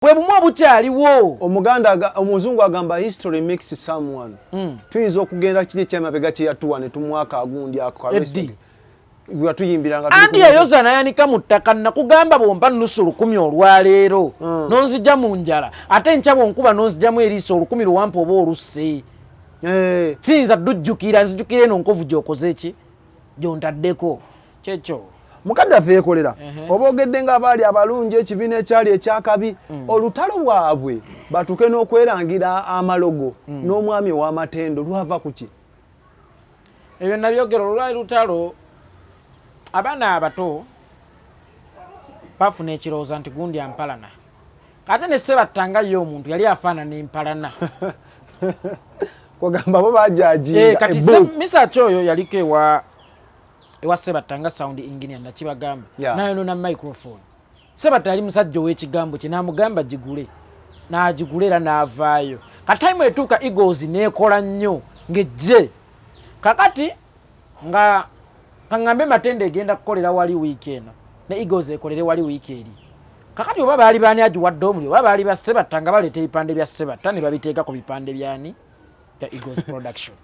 bwe bumwe bukyaliwo. Omuganda omuzungu agamba history makes someone. Tuyinza okugenda kiri ky'emabega kye yatuwa ne tumwaka agundi akakalwesi. Bwatuyimbiranga andi yayoza nayanika mu ttaka nakugamba bomba nusu 10 olwaleero nonzija mu njala ate nkyabo nkuba nonzijamu eriiso 10 luwampa oba oluse. Sinza dujjukira nzijukire eno nkovu gyokoze ki gyontaddeko kyekyo mukadde affe yekolera oba ogedde nga abaali abalungi ekibiina ekyali ekyakabi olutalo bwabwe batuke n'okwerangira amalogo n'omwami w'amatendo lwava ku ki ebyo nabyogera olwali lutalo abaana abato bafuna ekirowooza nti gundi ampalana ate ne Ssebattanga ye omuntu yali afaanana empalana kwagamba bo bajajinga kati Misa Choyo yaliko ewa Ssebattanga sound engineer nakibagamba nayo na microphone. Ssebattanga yali musajja ow'ekigambo kye n'amugamba gigule n'agigula era n'avaayo. Kataimu etuuka Eagles n'ekola nnyo ng'ejje kakati nga kangambe Matende egenda kukolera wali weekend ne Eagles ekolere wali weekend kakati oba baali baani agiwadde omuli oba baali ba Ssebattanga baleeta ebipande bya Ssebattanga ne babiteeka ku bipande byani ya Eagles production.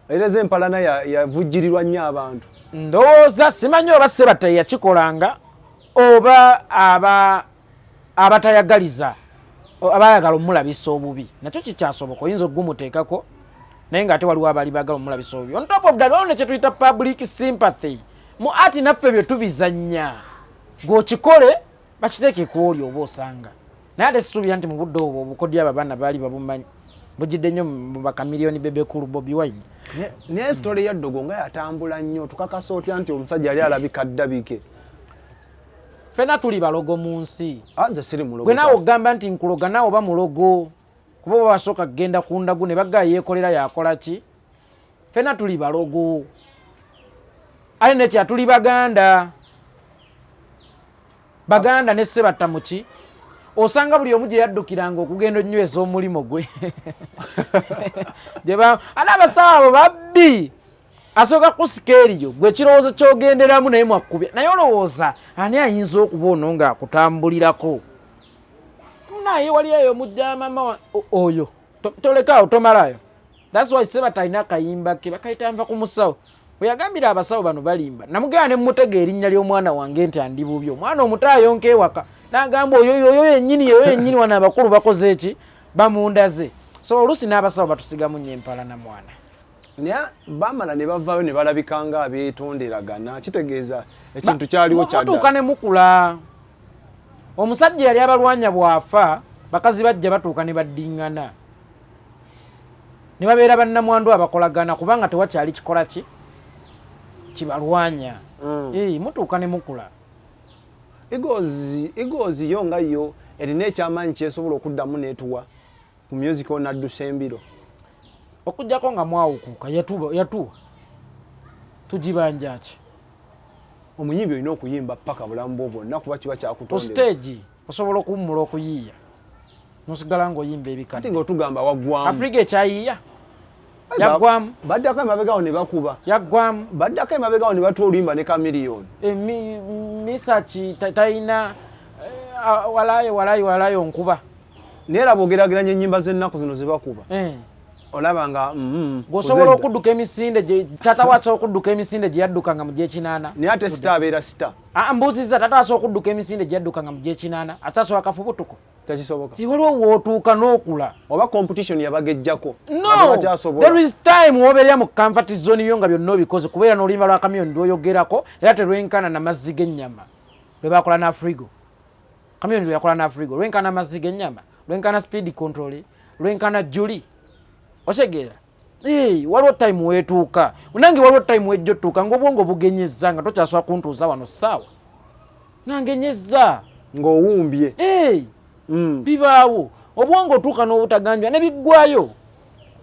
Ereze empalana yavujjirirwa nnyo abantu. Ndowooza simanyi oba Ssebattanga yakikolanga oba abatayagaliza abayagala omulabisa obubi nakyo kikyasoboka oyinza okugumuteekako naye ng'ate waliwo abaali baagala omulabisa obubi. On top of that waliwo kye tuyita public sympathy mu ati naffe bye tubizannya ng'okikole bakiteekeko oli oba osanga naye ate sisuubira nti mu budde obwo obukodyo abo abaana baali babumanyi bujidde nnyo mu bakamiliyoni Bebekulu Bobi Wine. Naye story ya Ddogo nga yatambula nnyo tukakasa otya nti omusajja yali alabika ddabike. Fena tuli balogo mu nsi. Nze siri mulogo. Gwe naawe ogamba nti nkuloga naawe oba mulogo kuba oba basooka kgenda ku ndagu ne baggaa yeekolera yakola ki. Fena tuli balogo ale nekya tuli Baganda ne Ssebatta muki osanga buli omu gye yaddukiranga okugenda onnyweza omulimo gwe ala abasawo abo babbi asooka kusika eriyo gwe kirowoozo kyogenderamu naye mwakkubya naye olowooza ani ayinza okuba ono ng'akutambulirako naye wali eyo omujja mama oyo tolekaawo tomalayo. That's why Ssebatta alina akayimba ke bakayita nva ku musawo bwe yagambira abasawo bano balimba namugenda ne mutega erinnya ly'omwana wange nti andi bubi omwana omuto ayonka ewaka n'agamba oyo yennyini wano abakulu bakoze eki bamundaze. So oluusi n'abasawo batusigamu nnyo empalana mwana naye bamala ne bavaayo ne balabika nga abeetonderagana kitegeeza ekintu kyaliwo kyadda batuuka ne mukula. Omusajja yali abalwanya bwafa bakazi bajja batuuka ne baddiŋŋana ne babeera bannamwandu abakolagana kubanga tewakyali kikola ki kibalwanya. Mutuuka ne mukula. Eagles yo nga yo erina ekyamaanyi kyesobola okuddamu n'etuwa ku music onaddusa embiro okujjako nga mwawukuuka yatuwa tugibanja ki omuyimbi olina okuyimba paka bulamu bwo bwonna kuba kiba kyakutondera ku stage osobola okuwummula okuyiiya nosigala ng'oyimba ebikadde kati ng'otugamba waggwamu Afrika ekyayiiya yaggwamu baddako emabegawo ne bakuba yaggwamu baddako emabegawo ne batwa oluyimba ne Chameleone Misachi talina walayo nkuba naye laba ogerageranya ennyimba z'ennaku zino ze bakuba olaba nga gwosobola okudduka emisinde tata wasobola okudduka emisinde gye yaddukanga mu gy'ekinaana naye ate sita abeera sita mbuuzizza tata asobola okudduka emisinde gye yaddukanga mu gy'ekinaana asasobola kafubutuko tekisoboka waliwo wootuuka n'okula oba competition yabagejjako no there is time wobeerera mu comfort zone yo nga byonna obikoze kubeera n'oluyimba lwa Chameleone lw'oyogerako era terwenkana na mazzi g'ennyama lwe bakola na Afrigo Chameleone lwe yakola na Afrigo lwenkana mazzi g'ennyama lwenkana speed control lwenkana Julie osegeera waliwo time weetuuka nange waliwo time wejja ottuuka ng'obwongo bugenyezza nga tokyasobola kuntuuza wano ssaawa nangenyezza ng'owumbye bibaawo obwongo otuuka n'obutaganjwa ne biggwayo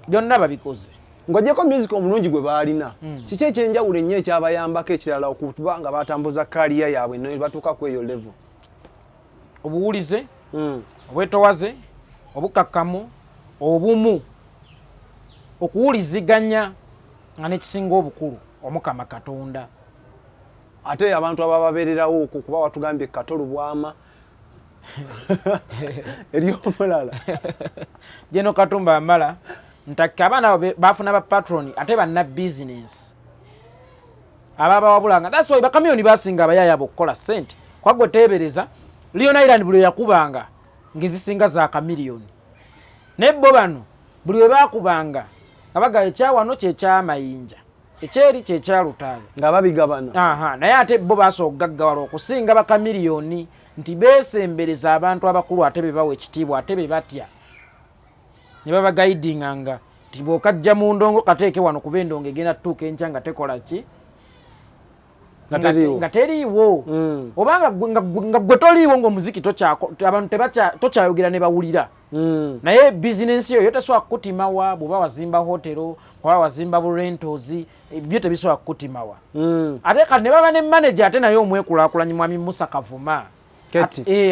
byonna babikoze ng'ogyeko music omulungi gwe baalina kiki ekyenjawulo ennyo ekyabayambako ekirala okuba nga batambuza kaliya yaabwe ne batuuka ku eyo level obuwulize obwetowaze obukakkamu obumu okuwuliziganya nga nekisinga obukulu omukama Katonda ate abantu abababeererawo okwo kuba watugambye katolu bwama eriyo mulala Jeno Katumba Mbala ntakka abaana bafuna ba patron ate banna business ababa wabulanga that's why bakamyoni basinga abayaya bokola sente kwagwe tebereza Leon Island buli yakubanga ngizisinga za kamiliyoni nebbo bano buli we bakubanga abaga ekyawano kye mayinja ekyeri kye kyalutaga nga babigabana naye ate bo basogaggawala okusinga bakamiliyoni nti beesembereza abantu abakulu ate bebawa ekitiibwa ate bebatya ne baba guidinganga nti bw'okajja mu ndongo kateeke wano kuba endongo egenda tutuuka enkya nga tekola ki nga teriiwo obanga nga gwe toliiwo ng'omuziki abantu tokyayogera ne bawulira naye bizinensi yo tesobola kukutimawa bw'oba wazimba hotero oba wazimba bu rentals byo tebisobola kukutimawa ate kati ne baba ne manager ate naye omwekulaakulanyi mwami Musa Kavuma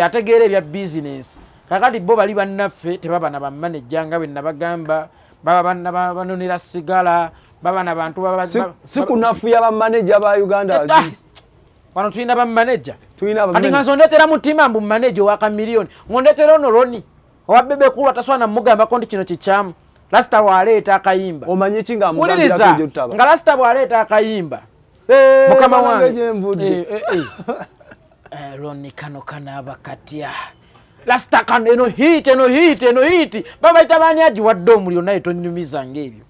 ategeera ebya bizinensi kakati bo bali bannaffe tebaba na bamanager nga bwe nabagamba baba banonera sigala baba na bantu baba sikunafuya bamanager ba Uganda wano tulina bamanager kati nga nzondetera mutima mbu manager wa kamiliyoni ngondetera ono Roni owa bebe kulu ataswana mugamba kondi kino kikyamu Lasta waleeta akayimba omanyi kinga mugambira kujjo tutaba nga Lasta waleeta akayimba mukama wange Roni kano kana abakatya Lasta kano eno hit baba itabani aji wadde omuliro naye tonyumiza ng'ebyo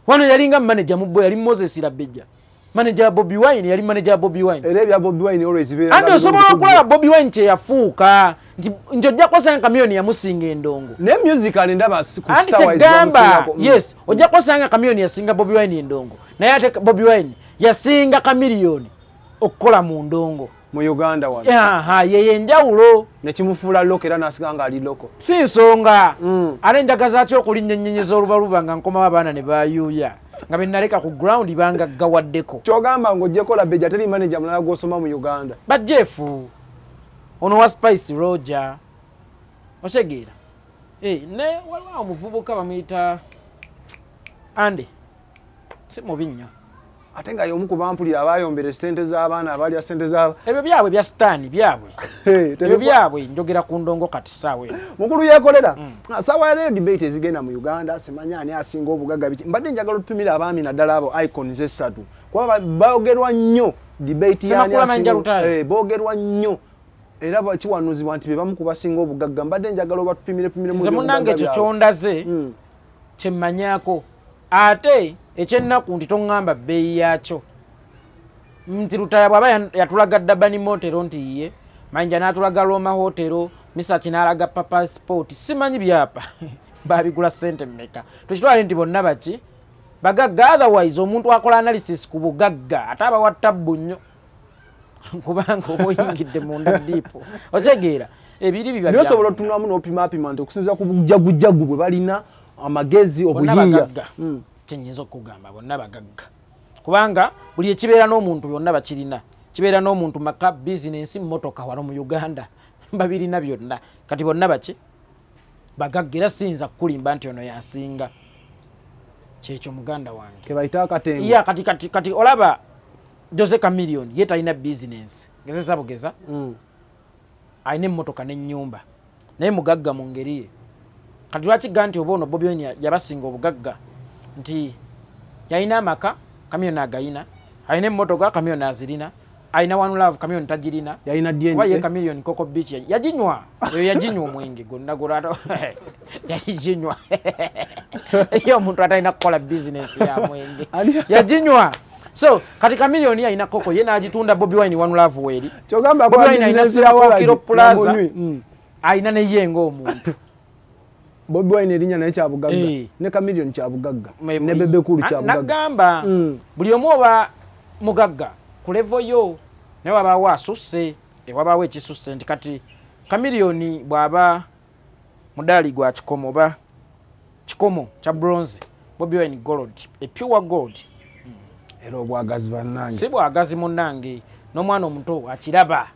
wano yalinga manager mubbo yali Moses Rabejja manager Bobby Wine yali manager Bobby Wine era ebya Bobby Wine always beera andi osobola okulaba Bobby Wine kye yafuuka njojja kwasanga kamiyoni yamusinga endongo ne musical ndaba ku Star Wars gamba yes ojja kwasanga kamiyoni yasinga Bobby Wine endongo naye ate Bobby Wine yasinga kamiliyoni okukola mu ndongo mu Uganda wano yeye njawulo ne kimufuula loko era nasiganga ali loko si nsonga ate njagaza ki okulinnya ennyenyeza olubaluba nga nkomawo abaana ne bayuuya nga bennaleka ku ground banga gawaddeko kyogamba ng'ojjeko Rabejja teri manager mulala gw'osoma mu Uganda bajeefu ono wa Spice Roger otegeera ne waliwo omuvubuka bamuyita Ande si mubi nnyo ate nga y'omu ku bampulira abayombera sente z'abaana abalya sente z'aba ebyo byabwe bya sitaani byabwe ebyo byabwe njogera ku ndongo kati saawa eno mukulu yeekolera saawa ya leero debate ezigenda mu Uganda simanya ani asinga obugagga biki mbadde njagala otupimira abaami naddala abo icons essatu kuba boogerwa nnyo debate yani boogerwa nnyo era kiwanuzibwa nti be bamu ku basinga obugagga mbadde njagala obatupimire nze munnange ekyo kyondaze kyemmanyaako ate ekyennaku nti toŋŋamba bbeeyi yaakyo nti Lutaya bw'aba yatulaga Dabani Motero nti ye Manja n'atulaga Roma Hotero Misaki n'alaga Papa Sport simanyi byapa babigula sente mmeka tukitwale nti bonna baki bagagga otherwise omuntu akola analysis ku bugagga ate aba wa tabbu nnyo kubanga oba oyingidde munda diipo otegeera ebiri bibya naye osobola otunamu n'opimapima nti okusinziira ku bujagujagu bwe balina amagezi obuyinga kyenyinza okugamba bonna bagagga kubanga buli ekibeera n'omuntu byonna bakirina kibeera n'omuntu maka bizinensi mmotoka wano mu Uganda babirina byonna kati bonna baki bagagga era siyinza kukulimba nti ono yasinga kyekyo muganda wange kebayita akatembo kati olaba Jose Chameleone ye talina bizinensi gezesa bugeza alina emmotoka n'ennyumba naye mugagga mu ngeri ye kati lwakigga nti oba ono Bobby Wine yabasinga obugagga nti yalina amaka kamiyoni agayina alina emmotoka kamiyoni azirina alina One Love kamiyoni tagirina yalina DNA oba ye Chameleone Coco Beach yaginywa eyo yaginywa omwenge gonna golato yaginywa iyo omuntu atalina kukola bizinensi ya mwenge yaginywa so kati Chameleone alina Coco ye n'agitunda Bobby Wine One Love weri kyogamba Bobby Wine alina Kilo Plaza alina ne ye ng'omuntu Bobby Wine erinya naye kyabugagga ne Chameleone kyabugagga ne Bebe Kulu kyabugagga nagamba buli omu oba mugagga ku level yo ne wabaawo asusse ewabaawo ekisusse nti kati Chameleone bw'aba mudaali gwa kikomo oba kikomo kya bronze Bobby Wine gold a pure gold era obwagazi bannange si bwagazi munnange n'omwana omuto akiraba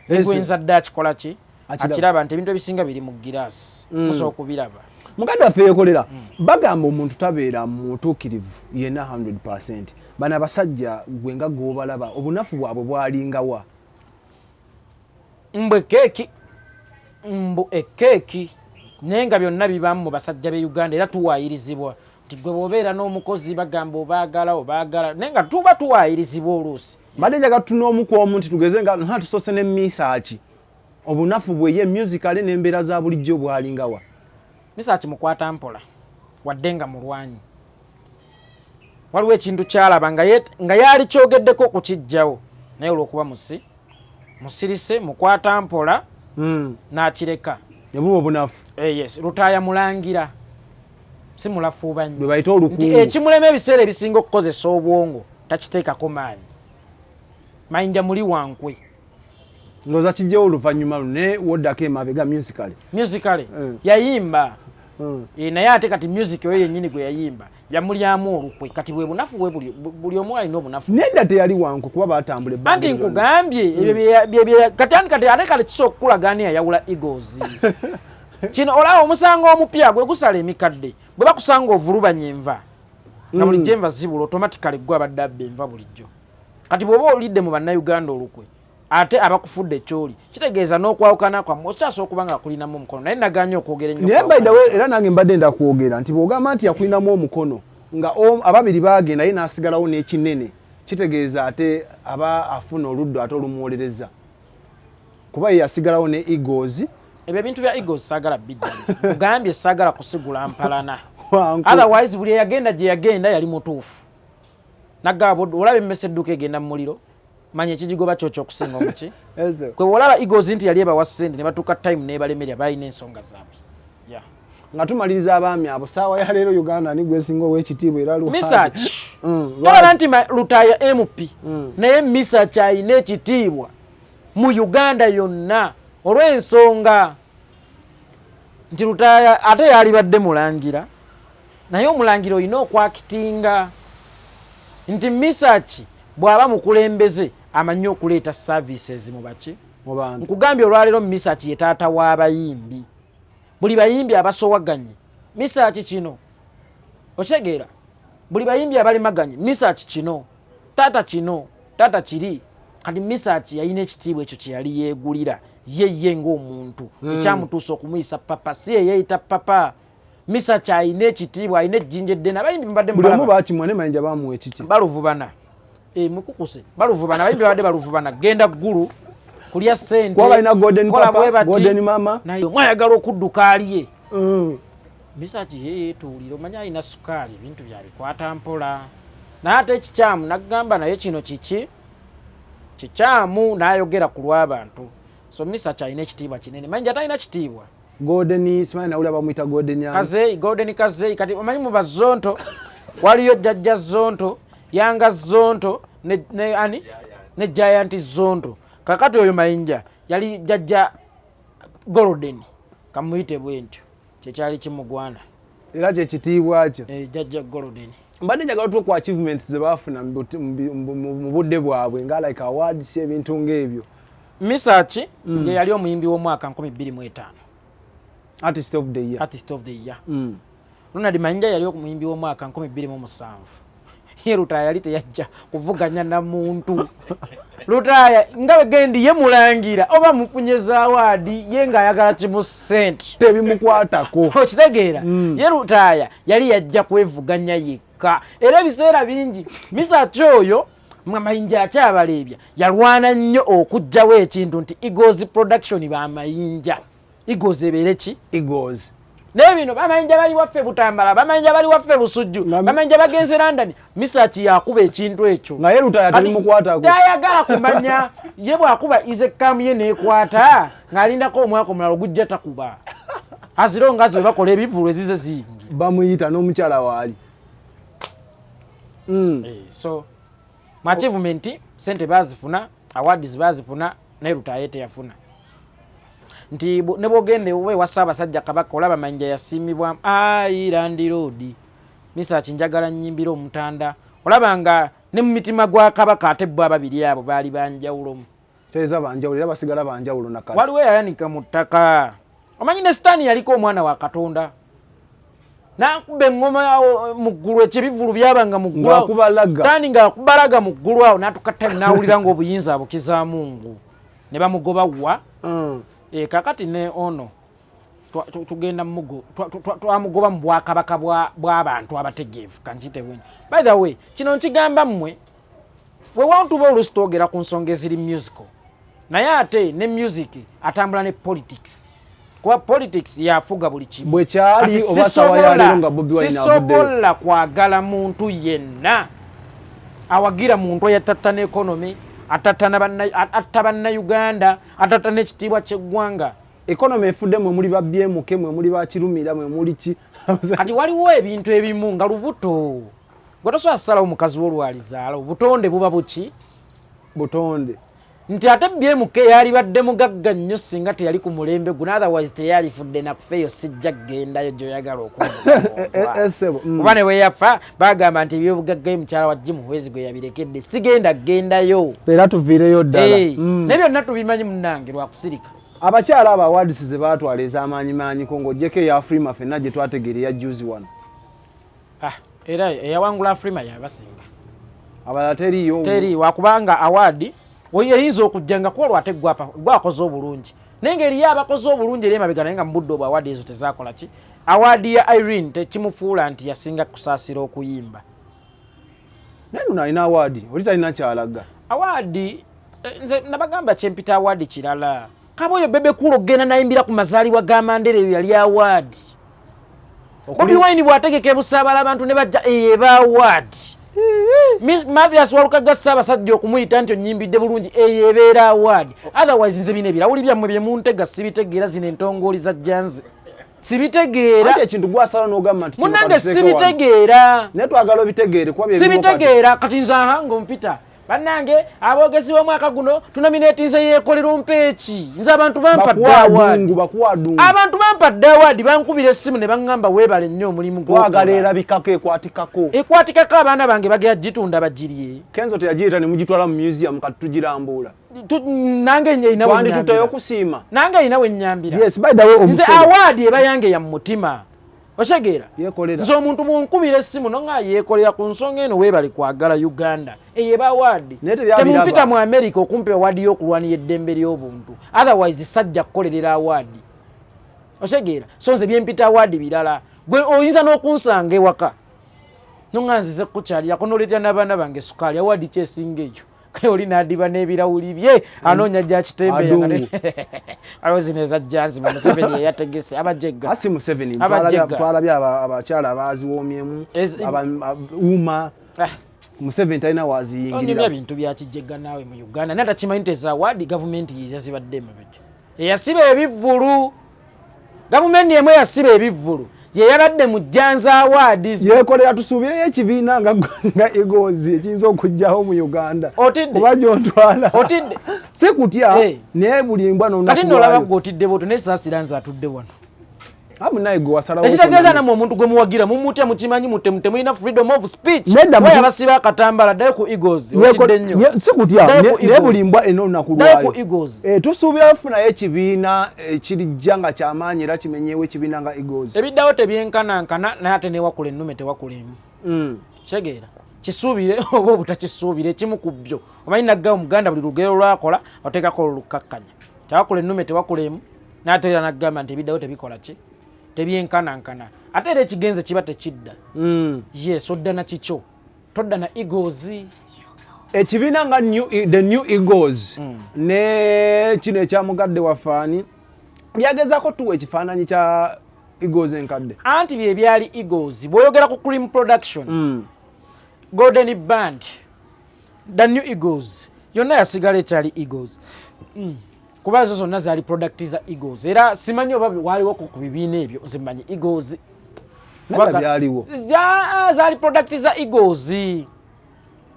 egwenza dda akikola ki akiraba nti ebintu ebisinga biri mu giraasi musobola okubiraba muganda waffe yeekolera bagamba omuntu tabeera mutuukirivu yenna 100%. Bano abasajja gwe nga gw'obalaba obunafu bwabwe bwalingawa mbwe keeki mbu ekkeeki naye nga byonna bibamu mu basajja be Uganda era tuwaayirizibwa nti gwe bw'obeera n'omukozi bagamba obaagala naye nga tuba tuwaayirizibwa oluusi mbadde njaga tunoomu ku omu nti tugeze nga nha tusoose ne misaaki obunafu bwe ye musicale n'embeera za bulijjo bwalingawa misaaki mukwata mpola wadde nga mulwanyi waliwo ekintu kyalaba nga yaali kyogeddeko okukijjawo naye olw'okuba musirise mukwata mpola n'akireka nebuba obunafu yes Lutaaya mulangira si mulafuuba nnyo bwe bayita olukungu nti ekimulema ebiseera ebisinga okukozesa obwongo takiteekako maanyi mayinja muli wankwe ndowooza kijjawo oluvannyuma lune woddako emabega musicale yayimba naye ate kati music oyo yennyini gwe yayimba yamulyamu olukwe kati bwe bunafu bwe buli omu alina obunafu nedda teyali wankwe kuba batambula anti nkugambye kati ate kale kisobola okukulaga ani yayawula Eagles kino olaba omusango omupya gwe gusala emikadde bwe bakusanga ovulubanya enva nga bulijjo enva zibula automatically gwe abadde abba enva bulijjo kati bw'oba olidde mu bannayuganda olukwe ate abakufudde ekyoli kitegeeza n'okwawukana kwammwe okyasobola okuba nga akulinamu omukono naye naganye okwogera ennyo naye by the way era nange mbadde ndakwogera nti bw'ogamba nti yakulinamu omukono nga ababiri baagenda naye n'asigalawo n'ekinene kitegeeza ate aba afuna oluddo ate olumuwolereza kuba ye yasigalawo ne Eagles ebyo ebintu bya Eagles saagala bidda ugambye saagala kusigula mpalana otherwise buli eyagenda gye yagenda yali mutuufu nagaba olaba emmese edduuka egenda mu muliro manya ekijigoba kyokyo okusinga omuki kwe olaba Eagles nti yali ebawa ssente ne batuuka time n'ebalemerya balina ensonga zaabwe nga tumaliriza abaami abo saawa ya leero Uganda ni gwesinga ow'ekitiibwa era Misaaki tolaba nti Lutaaya MP naye Misaaki alina ekitiibwa mu Uganda yonna olw'ensonga nti Lutaaya ate yalibadde mulangira naye omulangira olina okwakitinga nti Misaaki bw'aba mukulembeze amanyi okuleeta services mu baki nkugambye olwaleero Misaaki ye taata w'abayimbi buli bayimbi abasowaganye Misaaki kino okitegeera buli bayimbi abalimaganye Misaaki kino taata kiri kati Misaaki yalina ekitiibwa ekyo kye yali yeegulira ye ng'omuntu ekyamutuusa okumuyisa papa si ye yeeyita papa Misaaki alina ekitiibwa alina ejjinja eddene abayimbi mbadde buli omu baakimwa ne mayinja bamuwa ekiki baluvubana mukukuse baluvubana abayimbi babadde baluvubana genda ggulu kulya ssente kuba balina golden mama naye mwayagala okudduka aliye Misaaki yeetuulira omanya alina sukaali ebintu byabikwata mpola naye ate ekikyamu nagamba naye kino kikyamu n'ayogera ku lw'abantu so Misaaki alina ekitiibwa kinene manyinja atalina kitiibwa golden simanyi nawulira bamuyita golden kazeyi kati omanyi mu bazonto waliyo jjajja zonto yanga zonto ne giant zonto kakati oyo mayinja yali jjajja golden kamuyite bwentyo kyekyali kimugwana era kyekitiibwa kyo jjajja golden mbadde njagala tuwe ku achievements ze baafuna mu budde bwabwe nga like awards ebintu ng'ebyo Misaaki ye yali omuyimbi w'omwaka 2025 artist of the year Ronald Mayinja yali omuyimbi w'omwaka 2027 ye Lutaaya yali teyajja kuvuganya na muntu Lutaaya nga begendi ye mulangira oba mufunye zawaadi ye ng'ayagala kimu ssente tebimukwatako okitegeera ye Lutaaya yali yajja kwevuganya yekka era ebiseera bingi Misaaki oyo Mayinja akyabaleebya yalwana nnyo okuggyawo ekintu nti Eagles production bamayinja Eagles ebeere ki Eagles naye bino bamayinja bali waffe Butambala bamayinja bali waffe Busujju bamayinja bagenze London Misaaki yakuba ekintu ekyo naye Lutaaya tebimukwatako tayagala kumanya ye bwakuba izekkamu ye neekwata ng'alindako omwaka omulala ogujja takuba azironga ze bakola ebivulu ezize zingi bamuyita n'omukyala waali so mu achievement sente bazifuna awards bazifuna naye Lutaaya teyafuna nti ne bwogende we wa Ssaabasajja Kabaka olaba Mayinja yasiimibwa Land Road Misaaki njagala nnyimbira omutanda olaba nga ne mu mitima gwa Kabaka ate bo ababiri abo baali banjawulo kyeza banjawulo era basigala banjawulo nakati waliwo yayanika mu ttaka omanyi ne Sitaani yaliko omwana wa Katonda nakuba eŋŋoma mu ggulu ekibivulu byabanga mu ggulu Sitaani ng'akubalaga mu ggulu awo n'atuka ttani n'awulira ng'obuyinza abukizaamungu ne bamugoba wa kakati ne ono tugenda mugo twamugoba mu bwakabaka bw'abantu abategeevu kanjite bwenyi. By the way kino nkigamba mmwe we want to be oluusi twogera ku nsonga eziri musical naye ate ne music atambula ne politics kuba politics yafuga buli kimu bwe kyali oba sawa ya lero nga Bobi Wine avudde sisobola kwagala muntu yenna awagira muntu yatatta ne economy atatta bannayuganda atatta n'ekitiibwa ky'eggwanga. Economy efudde mwe muli ba BMK mwe muli ba Kirumira mwe muli ki kati waliwo ebintu ebimu nga lubuto gwe tosobola kusalawo omukazi w'olwalizaala obutonde buba buki butonde nti ate BMK yali badde mugagga nnyo singa teyali ku mulembe guno otherwise teyalifudde nakufeeyo sijja kgendayo gy'oyagala okuba ne weyafa bagamba nti ebyobugaggayo mukyala wa Jim Muhwezi gwe yabirekedde sigenda kgendayo era tuviireyo ddala ne byonna tubimanyi munnange lwakusirika. Abakyala aba awards ze baatwala ez'amaanyi ko ng'ogyeko eya Afrima ffenna gye twategeera eya juzi wano era eyawangula Afrima yabasinga abalala teriiyo wakubanga award oyinza okujja nga kwolwa ate gwakoze obulungi naye ng'eriyo abakoze obulungi eri emabega naye nga mu budde obwo award ezo tezakola ki. Award ya Irene tekimufuula nti yasinga kusaasira okuyimba naye nuno alina award oli talina kyalaga award nze nabagamba kyempita award kirala kaboyo bebe kulo ogenda nayimbira ku mazaalibwa ga Mandela eyo yali award Bobi Wine bwategeka ebusaabala abantu ne bajja eba award Mathias Walukaga Ssaabasajja okumuyita nti onnyimbidde bulungi eyebeera award otherwise nze bino ebirawuli byammwe bye muntega sibitegeera zino entongooli za jjanze sibitegeera ate ekintu gwasala n'ogamba nti munnange sibitegeera naye twagala obitegeere kuba sibitegeera kati nze ahanga ompita bannange aboogezi b'omwaka guno tunominate nze yeekolera ompeeki nze abantu bampadde awadi abantu bampadde awadi bankubira essimu ne baŋŋamba weebale nnyo omulimu twagala erabikako ekwatikako abaana bange bagera gitunda bagirye Kenzo teyagiyita ne mugitwala mu museum kati tugirambuula nange nyina twandituteyo okusiima nange nyina we nnyambira yes by the way nze awadi eba yange ya mu mutima osegeera yekolera nze omuntu munkubira essimu nonga yeekolera ku nsonga eno weebale kwagala Uganda eyeba awadi temumpita mu America okumpa awadi y'okulwanira eddembe ly'obuntu otherwise sajja kukolerera awadi osegeera so nze byempita awadi birala gwe oyinza n'okunsanga ewaka nonga nzize kukyalirako n'oleetera n'abaana bange sukaali awadi kyesinga ekyo oli n'adiba n'ebirawuli bye anoonya gya kitembe alo zino ezajjanzi mu Museveni eyategese abajegga asi Museveni twalabye abakyala abaziwoomyemu uma Museveni talina waziyingirira ebintu byakijegga naawe mu Uganda naye takimanyi nti ezawaadi gavumenti yazibadde emabega eyasiba ebivvulu gavumenti emu eyasiba ebivvulu yeyabadde mu Janza Awards yeekolera tusuubireyo ekibiina nga egozi ekiyinza okujjaho mu Uganda oba gyontwala otidde si kutya naye buli mbwa kati nolaba gweotidde bwoto naye saasira nze atudde wano naye gwe wasalawo ekitegeeza namwe omuntu gwe muwagira mumutya mukimanyi mutemute mulina freedom of speech we abasiba akatambala ddayo ku Eagles otidde nnyo si kutya naye buli mbwa eno olunaku lwayo tusuubira kufunayo ekibiina ekirijja nga kyamaanyi era kimenyeewo ekibiina nga Eagles ebiddawo tebyenkanankana naye ate newakula ennume tewakulemu kitegeera kisuubire oba obutakisuubire ekimu ku byo omanyi naggawo Omuganda buli lugero lwakola oteekako olukakkanya tewakula ennume tewakulemu n'ate era naggamba nti ebiddawo tebikola ki tebyenkanankana ate era ekigenze kiba tekidda yes odda na kikyo todda na Eagles ekibiina nga the new Eagles ne kino ekyamugadde wafaani byagezaako tuwa ekifaananyi kya Eagles enkadde anti bye byali Eagles bw'oyogera ku Cream Production Golden Band the new Eagles yonna yasigala ekyali Eagles kuba zo zonna zaali product za Eagles era simanyi oba waliwo ku bibiina ebyo nze mmanyi Eagles byaliwo zaali product za Eagles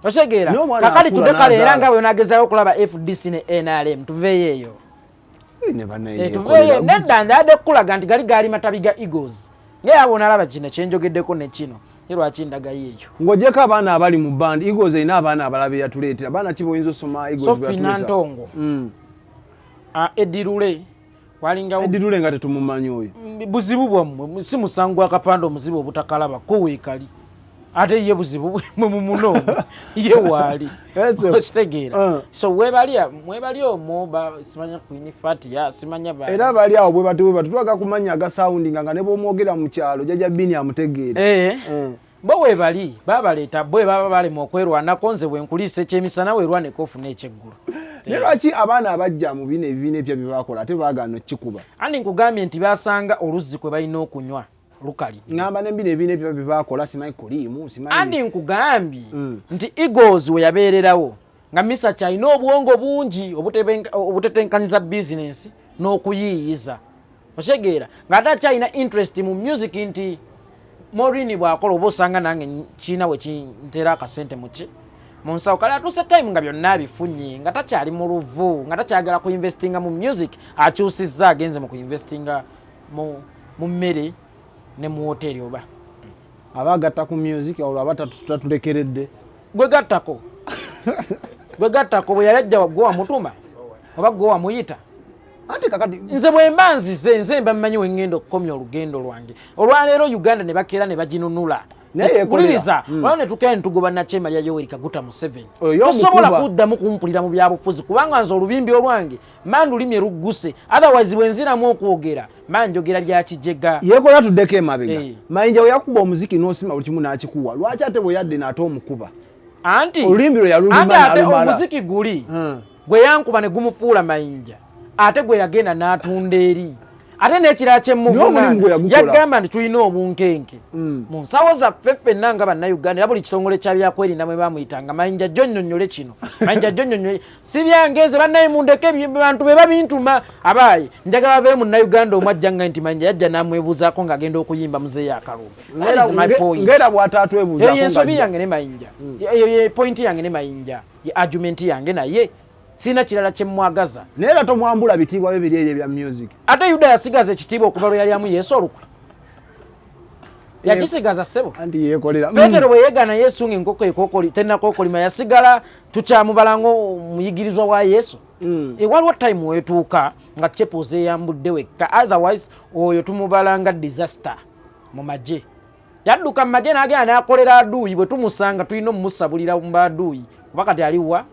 otegeera kakali tudekale era nga bwe nagezayo okulaba FDC ne NRM tuveeyo eyo tuveeyo nedda nzadde kulaga nti gali matabi ga Eagles naye abo nalaba kino kyenjogeddeko ne kino lwaki ndagayo eyo ng'ogyeko abaana abali mu band Eagles erina abaana abalabe yatuleetera abaana ki boyinza osoma Eagles Sofina Ntongo Edirule walingawo Edirule nga tetumumanyi oyo buzibu bwammwe si musango akapanda omuzibu obutakalaba ko weekali ate ye buzibu muno ye wali okitegeera so webali omoba simanya Queen Fatia simanya ba era bali awo bwe batwaga kumanya aga sounding nga ne bomwogera mu kyalo jaja bini amutegeere bo webali babaleta bwe baba bali mu okwerwana konze bwenkulise kyemisana werwane kofu n'ekyeggulu lwaki abaana abajja mu bino ebibina ebyo byebakola ate baagaana okikuba andi nkugambye nti basanga oluzzi kwe balina okunywa lukali ngamba ne bino ebibina ebyo byebakola simanyi kuliimu simanyi andi nkugambye nti Eagles we yabeererawo nga Misa kyalina obwongo bungi obutetenkanyiza bizinensi n'okuyiiyiza otegeera ng'ate akyalina interest mu music nti Morini bw'akola oba osanga nange kiina we kintera akasente muki mu nsawo kale atuuse time nga byonna abifunye nga takyali mu luvu nga takyagala kuinvestinga mu music akyusizza agenze mu kuinvestinga mu mmere ne mu hoteri oba abagatta ku music olwo abatatulekeredde gwe gattako bwe yalajja gwe wamutuma oba gwe wamuyita ate kakati nze bwe mba nzize mba mmanyi wengenda okukomya olugendo lwange olwaleero Uganda ne bakeera ne baginunula kuliriza waliwo ne tukeera ne tugoba Nakyema Yoweri Kaguta Museveni tosobola kuddamu kumpulira mu byabufuzi kubanga nze olubimbi olwange mandulimye lugguse otherwise bwe nziramu okwogera manjogera bya kijega yekola tuddeko emabega Mayinja we yakuba omuziki n'osima buli kimu n'akikuwa lwaki ate bwe yadde n'ate omukuba anti olulimi lwe yaluluma ate omuziki guli gwe yankuba ne gumufuula Mayinja ate gwe yagenda n'atunda eri ate n'ekirala kyemmuvunana yagamba nti tulina obunkenke mu nsawo zaffe ffenna nga bannayuganda era buli kitongole kya byakwerinda mwe bamuyitanga Mayinja jjo nnyonnyole kino Mayinja jjo nnyonnyole si byangeeze bannaye mundeke bantu be babintuma abaayi njagala bave munnayuganda omwajjanga nti Mayinja yajja n'amwebuuzaako ng'agenda okuyimba muzeeyo akalumbi ngera bw'ataatwebuuzaako eyo ensobi yange ne Mayinja eyo ye pointi yange ne Mayinja ye argument yange naye sina kirala kyemmwagaza naye era tomwambula bitiibwa bibiri ebyo ebya music ate Yuda yasigaza ekitiibwa okuva lwe yali amu Yesu olukwe yakisigaza ssebo anti yeekolera Peetero bwe yeegaana Yesu ng'enkoko ekookoli tennakookolima yasigala tukyamubala ng'omuyigirizwa wa Yesu waliwo time weetuuka nga chepoze eyambudde wekka otherwise oyo tumubala nga disaster mu magye yadduka mu magye n'agenda n'akolera aduuyi bwe tumusanga tulina omumusabulira mu baaduuyi kuba kati aliwa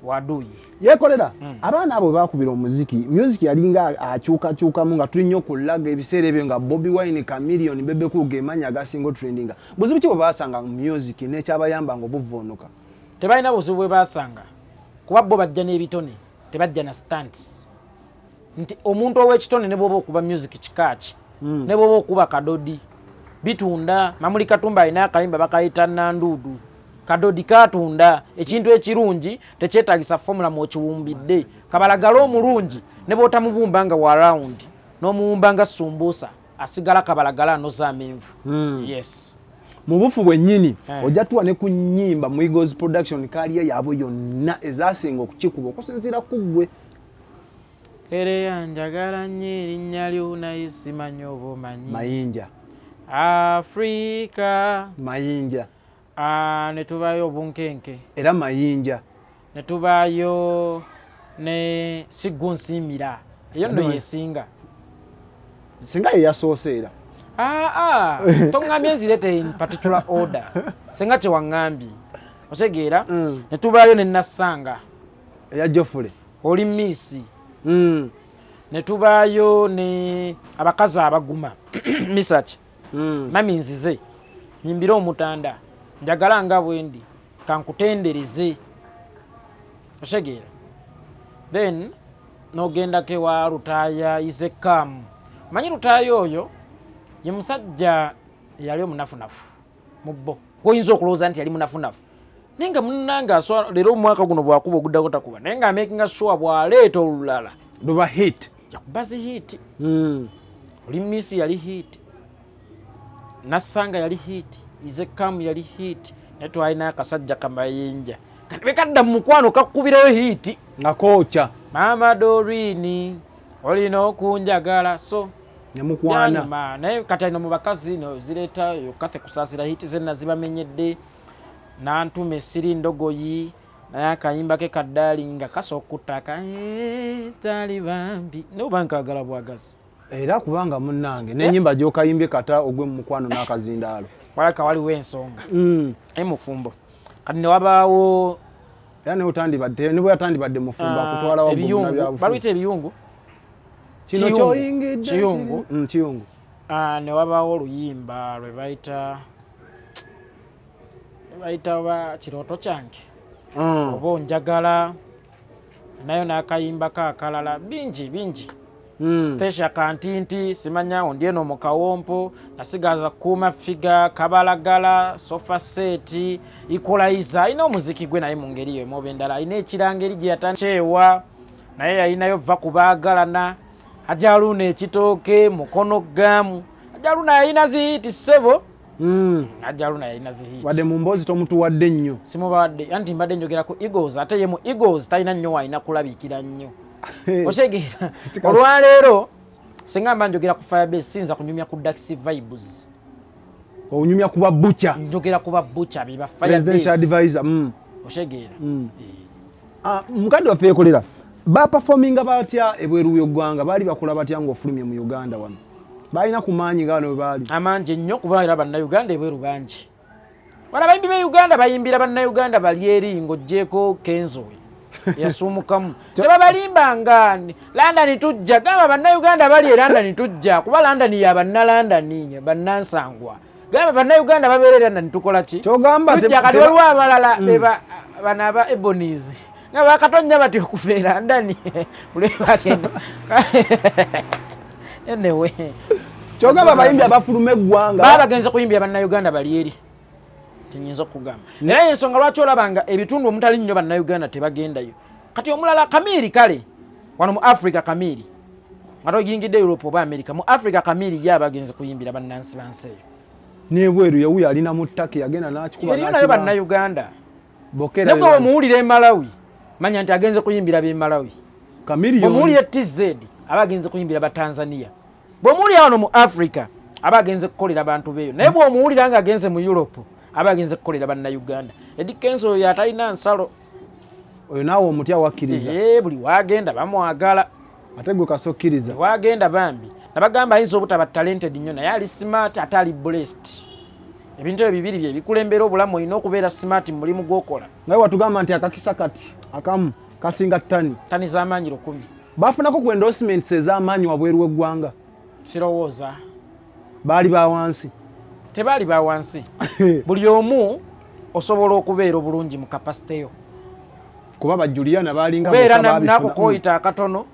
waduuyi yeekolera abaana abo bakubira omuziki music yalinga akyukakyukamu nga tulinnya okulaga ebiseera ebyo nga Bobi Wine Chameleon Bebe Cool gemanya agasinga trendinga buzibu ki bwe baasanga mu music n'ekyabayamba nga obuvvuunuka tebalina buzibu bwe baasanga kuba bo bajja n'ebitone tebajja na stunts nti omuntu ow'ekitone ne bw'oba okuba music kikaaki ne bw'oba okuba kadodi bitunda Mamuli Katumba alina akayimba bakayita Nanduudu kadodi katunda ekintu ekirungi tekyetaagisa formula mu kiwumbidde kabalagala omulungi ne bw'otamubumba nga wa round n'omuwumba nga sumbuusa asigala kabalagala anoza amenvu yes mu bufu bwennyini ojja tuwa ne ku nnyimba mu Eagles production kaliya yaabwe yonna ezaasinga okukikuba okusinziira ku ggwe ereya njagala nnyo erinnya lyo naye simanyi oba omanyi Mayinja Afrika Mayinja ne tubaayo obunkenke era Mayinja ne tubaayo ne Sigunsimira eyo nno yesinga singa ye yasoose era toŋŋambye nzirete in particular order senga kyewaŋŋambye otegeera ne tubaayo ne Nassanga eya Jofule oli Misi ne tubaayo ne abakazi abaguma Misaki mami nzize nyimbire omutanda njagala nga bwendi kankutendereze otegeera then n'ogendako ewa Lutaaya Izekamu manyi Lutaaya oyo ye musajja yali omunafunafu mu bbo goyinza okulowooza nti yali munafunafu naye nga munnange aswala leero omwaka guno bwakuba oguddako takuba naye nga amakinga sure bw'aleeta olulala luba hit yakuba zi hit oli Misi yali hit Nassanga yali hit Izekamu yali hit naye twalina akasajja Kamayinja kati bekadda mu mukwano kakkubirayo hit nga kookya Mama Dorini olina okunjagala so nyamukwana naye kati alina mu bakazi no zireeta yokate kusaasira hiti zenna zibamenyedde n'antuma essiri ndogoyi naye akayimba ke kaddaali nga kasookutaka tali bambi naye oba nkagala bwagazi era kubanga munnange n'ennyimba gy'okayimbye kata ogwe mu mukwano n'akazindaalo walaka waliwo ensonga mufumbo kati ne wabaawo yani utandibadde ne bwe yatandibadde mufumbo akutwala ebiyungu baluyita ebiyungu kino kyoyingidde kiyungu ne wabaawo oluyimba lwe bayita oba kirooto kyange oba onjagala nayo n'akayimba kakalala bingi station kantinti simanya ondi eno mu kawompo nasigaza kuuma figa kabalagala sofa set equalizer ina omuziki gwe naye mu ngeri yo mobe ndala ina ekirangeri gye yatanchewa naye yalinayo va kubaagalana ajaluna ekitooke mukono gamu ajaluna yalina zihiti sebo ajaluna yalina zihiti wadde mu mboozi tomutuwadde nnyo simubawadde anti mbadde njogera ku Eagles ate ye mu Eagles talina nnyo walina kulabikira nnyo oshegera olwaleero singa mba njogera ku Firebase sinza kunyumya ku Daxi Vibes onyumya kuba butcher njogera kuba butcher biba presidential advisor oshegera mukadde waffe yekolera ba performinga batya ebweru y'eggwanga bali bakola batya ng'ofulumye mu Uganda wano balina kumaanyi nga bano bali amangi nnyo kuba era bannayuganda ebweru bangi bana bayimbi be Uganda bayimbira bannayuganda bali eri ng'oggyeko Kenzo yasumukamu tebabalimba London tujja gamba bannayuganda bali e London tujja kuba London ya bannalondon bannansangwa gamba bannayuganda babeerera London tukola ki tujja kati waliwo abalala bana aba Ebonies nga bakatonya bati okubeera London ulebagenda anyway kyogamba bayimbi abafuluma eggwanga bagenze kuyimbira bannayuganda bali eri tinyinza okugamba naye ensonga lwaki olabanga ebitundu omutali nnyo bannayuganda tebagendayo kati omulala Kamiri kale wano mu Africa Kamiri nga toyingidde Europe oba America mu Africa Kamiri ye abagenze kuyimbira bannansi bansi eyo n'ebweru yawuyo alina mu ttaki yagenda n'akikuba nayo bannayuganda nabwe omuwulira e Malawi manya nti agenze kuyimbira b'e Malawi omuwulira TZ aba agenze kuyimbira Batanzania bw'omuwulira wano mu Africa aba agenze kukolera abantu beeyo naye bw'omuwulira nga agenze mu Europe aba agenze kukolera bannayuganda Eddie Kenzo oyo atalina nsalo oyo naawe omutya wakkiriza buli wagenda bamwagala ate gwe kasokkiriza wagenda bambi nabagamba ayinza obutaba talented nnyo naye ali smart ate ali blessed ebintu ebyo bibiri bye bikulembera obulamu olina okubeera smart mu mulimu gw'okola naye watugamba nti akakisa kati akamu kasinga ttani z'amaanyi 10 bafunako ku endorsements ez'amaanyi wabweru w'eggwanga sirowooza baali bawansi tebaali bawansi buli omu osobola okubeera obulungi mu kapasite yo kuba bajuliana baalinga beera nako koyita akatono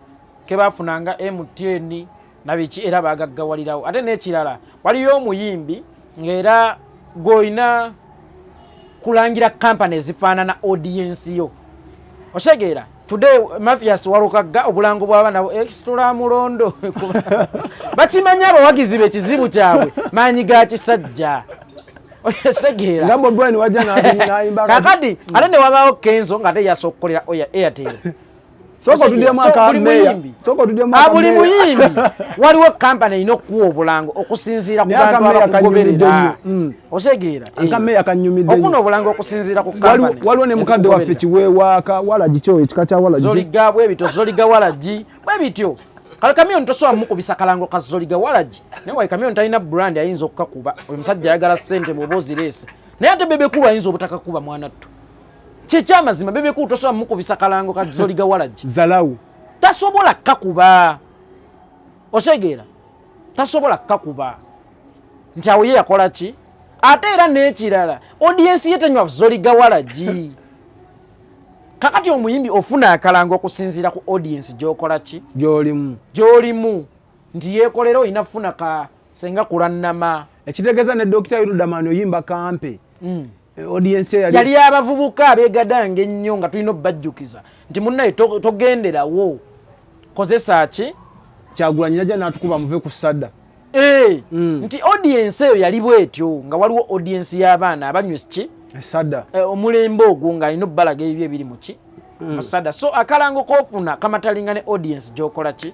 ke bafunanga MTN nabiki era bagaggawalirawo ate n'ekirala waliyo omuyimbi ng'era gw'olina kulangira kampani ezifaanana audience yo osegeera today mafias walukagga obulango bw'abaana extra mulondo bakimanya abawagizi bekizibu kyabwe maanyi ga kisajja osegeera ngambo Bwiino wajja n'ayimba kakati ate ne wabaawo Kenzo nga teyasa okukolera Airtel soko tudyemu akameya buli muyimbi waliwo kampani erina okuwa obulango okusinziira ku bantu abakugoberera osegeera akameya kanyumidde ofuna obulango okusinziira ku kampani waliwo ne mukadde waffe kiweewaaka walagi kyo ekika kya walagi zoliga bwe bityo zoliga walagi bwe bityo kale kamiyoni tosobola mukubisa kalango ka zoliga walagi naye wayi kamiyoni talina brand ayinza okukakuba oyo musajja ayagala ssente bw'oba ozireese naye ate bebekulu ayinza obutakakuba mwanattu kyekyamazima bebekulu tosobola mukubisa kalango ka zoliga walagi zalawu tasobola kakuba osegeera tasobola kakuba nti awo ye yakola ki ate era n'ekirala audience ye tenywa zoliga walagi kakati omuyimbi ofuna akalango okusinziira ku audience gy'okola ki gy'olimu nti yeekolera olina funa ka senga kulannama ekitegeeza ne Dr. Irudamani oyimba kampe audience yali abavubuka abeegadange ennyo nga tulina obbajjukiza nti munnaye togenderawo kozesa ki Kyagulanyi najja n'atukuba muve ku sadda nti audience eyo yali bwetyo nga waliwo audience y'abaana abanywa ki sadda omulembe ogwo ng'alina obbalaga ebyo ebiri mu ki mu sadda so akalango koofuna kamatalinga ne audience gy'okola ki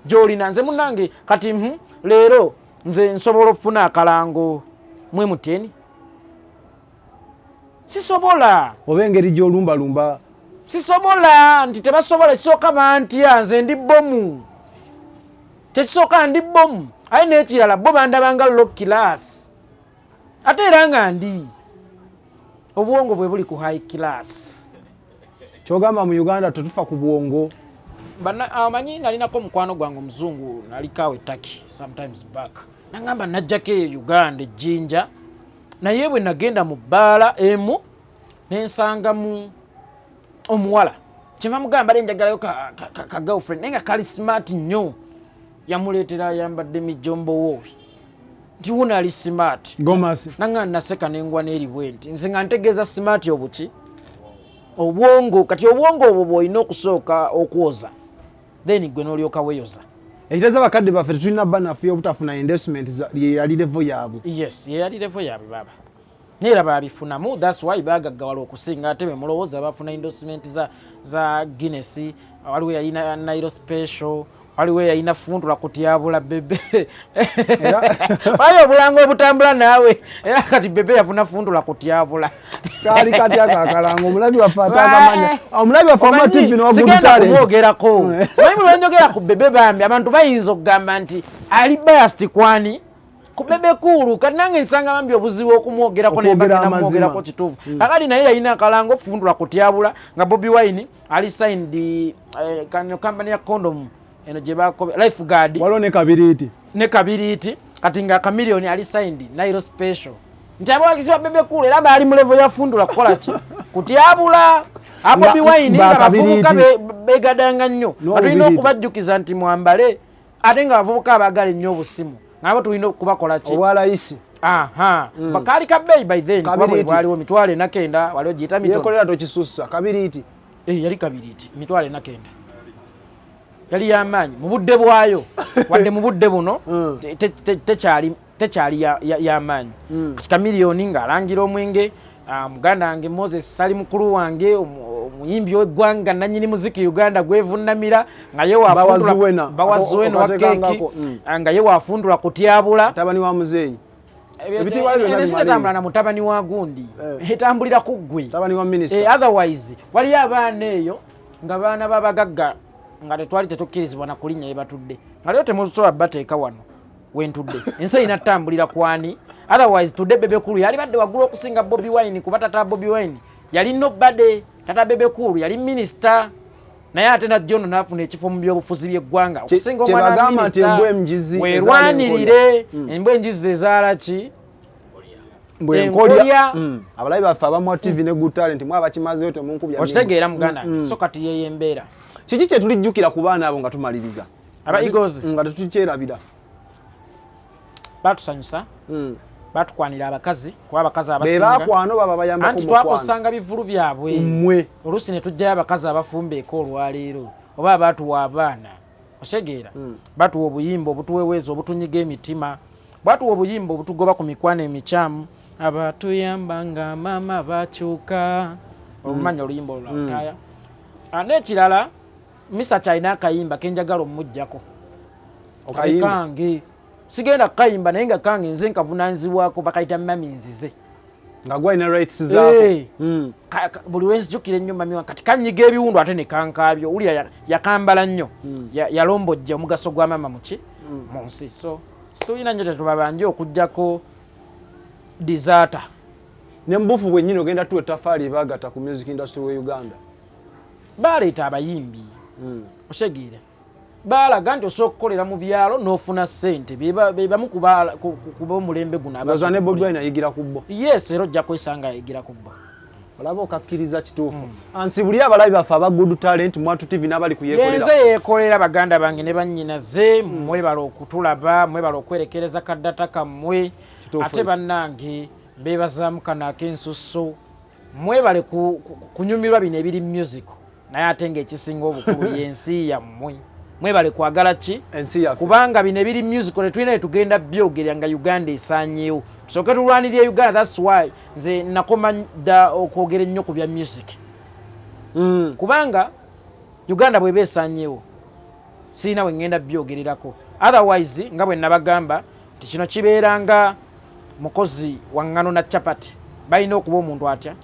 gy'olina nze munnange kati leero nze nsobola okufuna akalango mwe muteni sisobola oba engeri gy'olumbalumba sisobola nti tebasobola kisooka bantya nze ndi bomu tekisooka ndi bomu aye n'ekirala bo bandabanga low class ate era nga ndi obwongo bwe buli ku high class. Kyogamba mu Uganda tetufa ku bwongo. Amanyi nalinako mukwano gwange omuzungu nalikaawe Turkey sometimes back. Nangamba najjako eyo Uganda ejjinja naye bwe nagenda mu bbaala emu nensanga mu omuwala kyeva mugamba lenjagalayo ka girlfriend naye nga kali smart nnyo yamuleetera ayambadde mijombo woowi nti wuno ali smart nanga naseka nengwa n'eri bwenti nze nga ntegeeza smart obuki obwongo kati obwongo obwo bw'olina okusooka okwoza then gwe n'olyoka weeyoza. Ekitegeeza bakadde baffe tetulina banafu y'obutafuna investment yali level yaabwe. Yes, yali level yaabwe baba. Neera baabifunamu, that's why baagaggawala okusinga ate be mulowooza bafuna endorsement za Guinness, waliwo yalina Nairo Special, waliwo yalina funtula kutyabula bebe. Waliwo obulango obutambula naawe era kati bebe yafuna funtula kutyabula. Kali kati akalango omulabi waffe atakamanya. Omulabi waffe ama TV no wagudu tale. Sigenda kumwogerako. Mwe mulonjogera ku bebe bambi abantu bayinza okugamba nti ali biased kwani ku bebe kulu kati nange nsanga bambi obuzibu okumwogerako naye bagenda kumwogerako kituufu. Kakati naye yalina akalango funtula kutyabula nga Bobi Wine ali signed company ya condom eno gye bakobe lifeguard waliwo ne kabiriiti kati nga kamiliyoni ali signed Nairo Special nti abawagisi ba bebe kulu era baali mu level ya fundula kukola ki kutyabula Bobi Wine nga bavubuka begadanga nnyo tulina okubajjukiza nti mwambale ate nga bavubuka abaagala ennyo obusimu nabo tulina okubakola ki obwalayisi bakaali ka bbeeyi by then waliwo mitwalo 9 waliwo giyita mitono yekolera tokisussa kabiriiti yali kabiriiti mitwalo 9 yali yamaanyi mu budde bwayo wadde mu budde buno tekyali yamaanyi kika miliyoni ng'alangira omwenge muganda wange Moses Sali mukulu wange omuyimbi w'eggwanga nannyini muziki Uganda gwevunnamira nga ye wafundula bawazuweno wa keeki nga ye wafundula kutyabula tabani wa muzeeyi ebitambula na mutabani wa gundi etambulira ku ggwe tabani wa minister otherwise waliyo abaana eyo nga baana babagagga nga tetwali tetukkirizibwa na kulinnya ye batudde nga lero temusobola bateeka wano wentudde ensi erina ttambulira kwani otherwise tudde bebe kulu yali badde waggulu okusinga Bobi Wine kuba tata Bobi Wine yali nobade tata bebe kulu yali minister naye ate najja ono n'afuna ekifo mu byobufuzi by'eggwanga okusinga omwana weerwanirire embwa enjizi ezaala ki mbwenkolya abalabi baffe abamu TV ne Good Talent mwe abakimazeyo temunkubya okitegeera muganda so kati yeyo embeera kiki kye tulijjukira ku baana abo nga tumaliriza aba Eagles nga tetukyerabira batusanyusa batukwanira abakazi kuba abakazi abasinga bebakwano baba bayambako anti twakusanga bivulu byabwe mmwe oluusi ne tujjayo abakazi abafumbeeko olwaleero oba batuwa abaana osegeera batuwa obuyimba obutuweweeza obutunyiga emitima batuwa obuyimba obutugoba ku mikwano emikyamu abatuyamba nga maama bakyuka olumanya oluyimba olulawutaaya n'ekirala misa kyalina akayimba kenjagala omujjako kange sigenda kayimba naye nga kange nze nkavunanyizibwako bakayita mami nzize nga gwalina rights zaako buli wenzijukira ennyo mami kati kanyiga ebiwundu ate ne kankabyo wulira yakambala nnyo yalombojja omugaso gwa mama muki mu nsi so situlina nnyo tetubabanje okujjako desata ne mbufu bwennyini ogenda tuwa ettafaali ebaagata ku music industry we Uganda baleeta abayimbi osegeera baalaga nti osobola okukolera mu byalo n'ofuna ssente bebamu kuba omulembe guno abazane Bobi Wine ayigira ku bbo yes era ojja kwesanga ayigira ku bbo olaba okakkiriza kituufu ansibuli abalabi baffe aba Good Talent Mwatu TV n'abali kuyeekolera yenze yeekolera baganda bange ne bannyinaze mwebala okutulaba mwebala okwerekereza kaddata kammwe ate bannange mbeebazaamu kano ak'ensusso mwebale kunyumirwa bino ebiri music naye ate ng'ekisinga obukulu y'ensi yammwe mwebale kwagala ki kubanga bino ebiri musical tetulina tugenda byogerya nga Uganda esaanyeewo tusooke tulwanirira Uganda that's why nze nakoma dda okwogera ennyo ku bya music kubanga Uganda bweba esaanyeewo sirina bwe ngenda byogererako otherwise nga bwe nabagamba nti kino kibeeranga mukozi wa ngano na chapati balina okuba omuntu atya